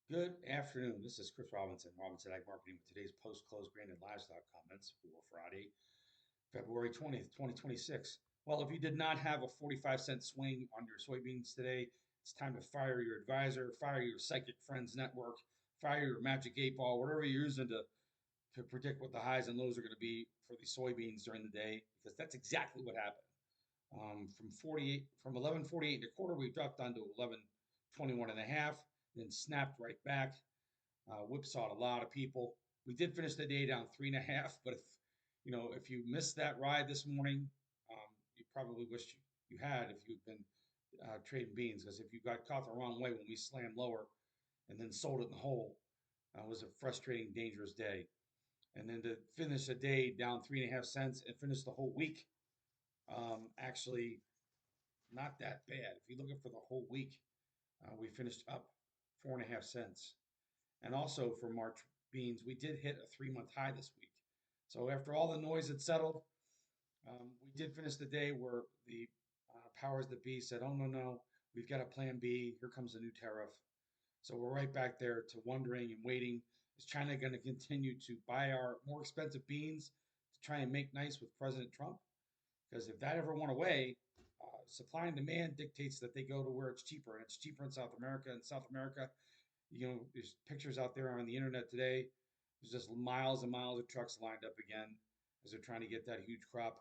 Good afternoon. This is Chris Robinson, Robinson Ag Marketing, with today's post-close grain and livestock comments for Friday, February 20th, 2026. Well, if you did not have a 45-cent swing on your soybeans today, it's time to fire your advisor, fire your psychic friends network, fire your magic 8 ball, whatever you're using to predict what the highs and lows are going to be for the soybeans during the day, because that's exactly what happened. From 11.48 and a quarter, we dropped down to 11.21 and a half, then snapped right back. Whipsawed a lot of people. We did finish the day down 3.5, but if you missed that ride this morning, you probably wish you had if you'd been trading beans, because if you got caught the wrong way when we slammed lower and then sold it in the hole, it was a frustrating, dangerous day. And then to finish the day down 3.5 cents and finish the whole week, actually not that bad. If you're looking for the whole week, we finished up 4.5 cents. And also for March beans, we did hit a 3 month high this week. So after all the noise had settled, we did finish the day where the powers that be said, "Oh no, no, we've got a plan B. Here comes a new tariff." So we're right back there to wondering and waiting. Is China going to continue to buy our more expensive beans to try and make nice with President Trump? Because if that ever went away, supply and demand dictates that they go to where it's cheaper, and it's cheaper in South America. And South America, there's pictures out there on the internet today. There's just miles and miles of trucks lined up again as they're trying to get that huge crop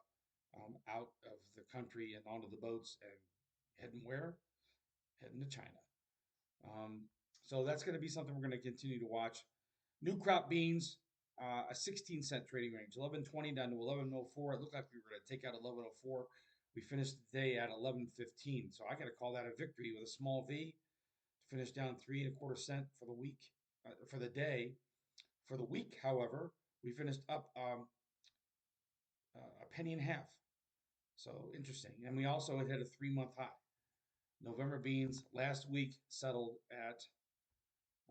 out of the country and onto the boats and heading where? Heading to China. So that's going to be something we're going to continue to watch. New crop beans, a 16-cent trading range, 11.20 down to 11.04. It looked like we were going to take out 11.04. We finished the day at 11.15. So I got to call that a victory with a small V to finish down 3.25 cents for the week, for the day. For the week, however, we finished up a penny and a half. So interesting. And we also hit a 3 month high. November beans last week settled at,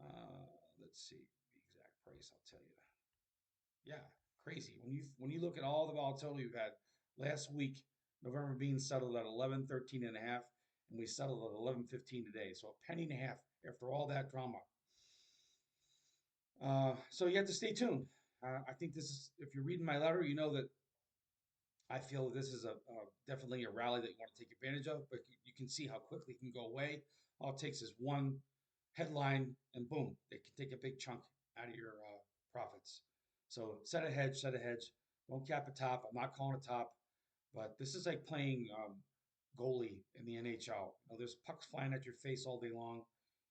uh, let's see the exact price. I'll tell you. Yeah, crazy. When you look at all the volatility we've had last week, November beans settled at 11.13 and a half, and we settled at 11.15 today. So a penny and a half after all that drama. So you have to stay tuned. I think this is, if you're reading my letter, you know that I feel this is definitely a rally that you want to take advantage of, but you can see how quickly it can go away. All it takes is one headline, and boom, they can take a big chunk out of your profits. So set a hedge, set a hedge. Don't cap a top. I'm not calling a top, but this is like playing goalie in the NHL. There's pucks flying at your face all day long.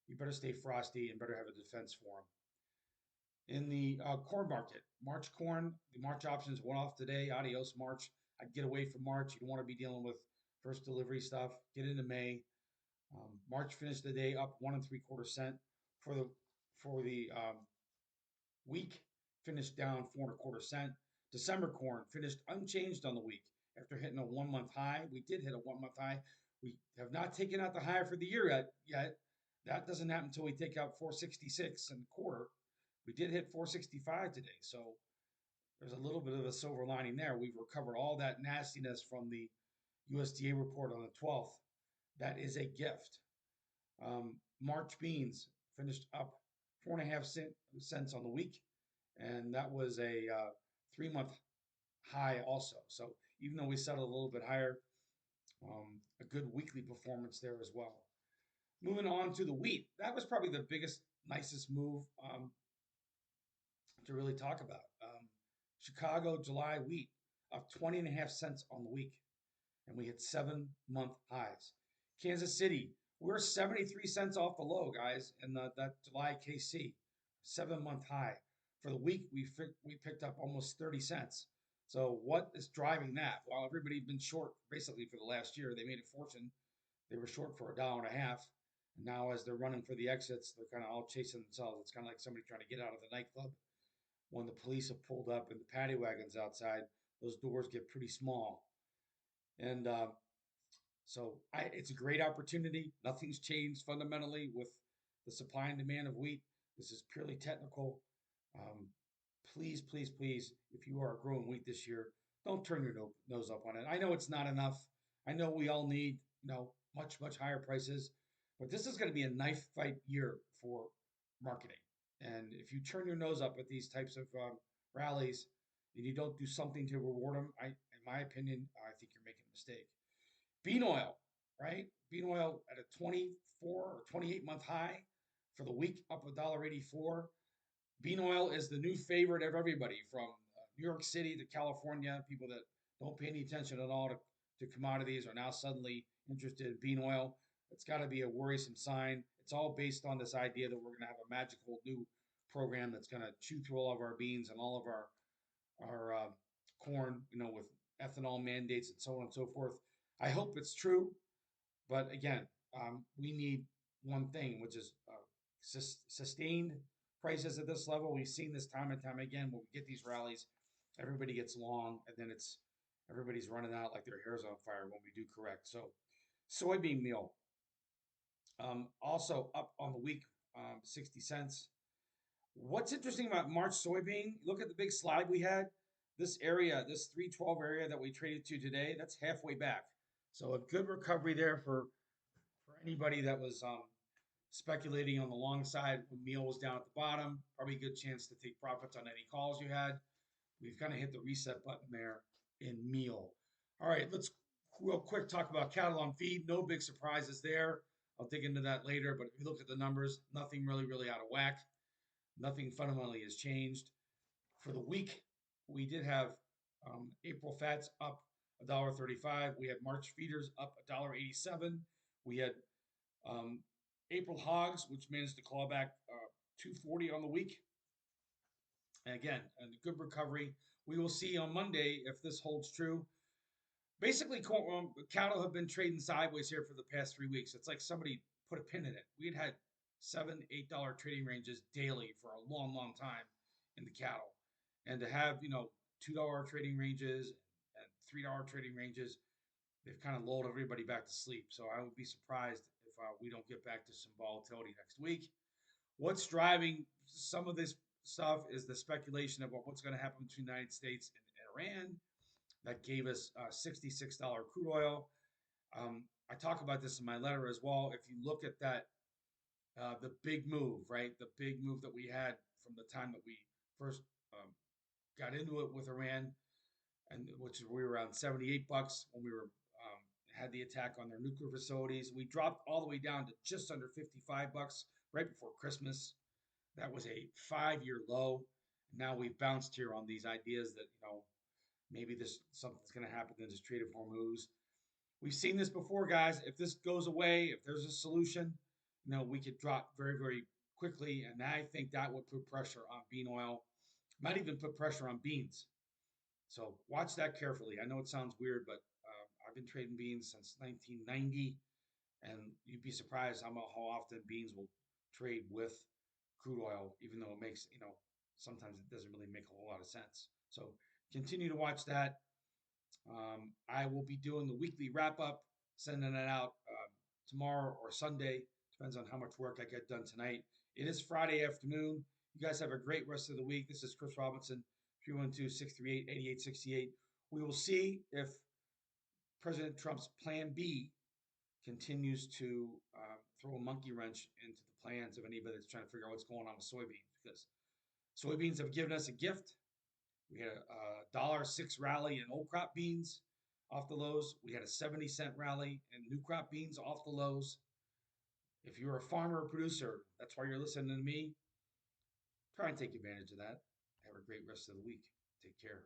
You better stay frosty and better have a defense for them. In the corn market, March corn, the March options went off today. Adios, March. I'd get away from March. You don't want to be dealing with first delivery stuff. Get into May. March finished the day up 1.75 cents for the week. Finished down 4.25 cents. December corn finished unchanged on the week after hitting a 1 month high. We did hit a 1 month high. We have not taken out the high for the year yet. That doesn't happen until we take out 466 and a quarter. We did hit 465 today, so there's a little bit of a silver lining there. We've recovered all that nastiness from the USDA report on the 12th. That is a gift. March beans finished up 4.5 cents on the week, and that was a 3 month high also. So even though we settled a little bit higher, a good weekly performance there as well. Moving on to the wheat, that was probably the biggest, nicest move to really talk about. Chicago July wheat up 20.5 cents on the week, and we hit 7 month highs. Kansas City, we're 73 cents off the low, guys, in that July KC, 7 month high. For the week, we picked up almost 30 cents. So what is driving that? Well, everybody's been short basically for the last year. They made a fortune. They were short for $1.50. And now as they're running for the exits, they're kind of all chasing themselves. It's kind of like somebody trying to get out of the nightclub. When the police have pulled up and the paddy wagons outside, those doors get pretty small. And it's a great opportunity. Nothing's changed fundamentally with the supply and demand of wheat. This is purely technical. Please, please, please, if you are growing wheat this year, don't turn your nose up on it. I know it's not enough. I know we all need, much, much higher prices, but this is going to be a knife fight year for marketing. And if you turn your nose up at these types of rallies and you don't do something to reward them, in my opinion, I think you're making a mistake. Bean oil, right? Bean oil at a 24 or 28-month high for the week, up $1.84. Bean oil is the new favorite of everybody from New York City to California. People that don't pay any attention at all to commodities are now suddenly interested in bean oil. It's got to be a worrisome sign. It's all based on this idea that we're going to have a magical new program that's going to chew through all of our beans and all of our corn, with ethanol mandates and so on and so forth. I hope it's true, but again, we need one thing, which is sustained prices at this level. We've seen this time and time again when we get these rallies, everybody gets long, and then it's everybody's running out like their hair's on fire when we do correct. So, soybean meal also up on the week, 60 cents. What's interesting about March soybean? Look at the big slide we had. This area, this 312 area that we traded to today, that's halfway back. So a good recovery there for anybody that was speculating on the long side when meal was down at the bottom. Probably a good chance to take profits on any calls you had. We've kind of hit the reset button there in meal. All right, let's real quick talk about cattle on feed. No big surprises there. I'll dig into that later. But if you look at the numbers, nothing really out of whack. Nothing fundamentally has changed. For the week, we did have April fats up $1.35. We had March feeders up $1.87. We had um, April hogs, which managed to claw back 240 on the week. And again, a good recovery. We will see on Monday if this holds true. Basically, cattle have been trading sideways here for the past 3 weeks. It's like somebody put a pin in it. We had $7, $8 trading ranges daily for a long time in the cattle, and to have $2 trading ranges and $3 trading ranges, they've kind of lulled everybody back to sleep. So I would be surprised if we don't get back to some volatility next week. What's driving some of this stuff is the speculation about what's going to happen between the United States and Iran. That gave us $66 crude oil. I talk about this in my letter as well. If you look at that, the big move, right? The big move that we had from the time that we first um, got into it with Iran, and which we were around $78 when we were had the attack on their nuclear facilities. We dropped all the way down to just under $55 right before Christmas. That was a 5-year low. Now we've bounced here on these ideas that maybe this something's going to happen in this Strait of Hormuz. We've seen this before, guys. If this goes away, if there's a solution, we could drop very quickly, and I think that would put pressure on bean oil. Might even put pressure on beans. So watch that carefully. I know it sounds weird, but I've been trading beans since 1990, and you'd be surprised how often beans will trade with crude oil, even though it makes sometimes it doesn't really make a whole lot of sense. So continue to watch that. I will be doing the weekly wrap up, sending it out tomorrow or Sunday. Depends on how much work I get done tonight. It is Friday afternoon. You guys have a great rest of the week. This is Chris Robinson, 312-638-8868. We will see if President Trump's Plan B continues to throw a monkey wrench into the plans of anybody that's trying to figure out what's going on with soybeans, because soybeans have given us a gift. We had a $1.06 rally in old crop beans off the lows. We had a 70-cent rally in new crop beans off the lows. If you're a farmer or producer, that's why you're listening to me. Try and take advantage of that. Have a great rest of the week. Take care.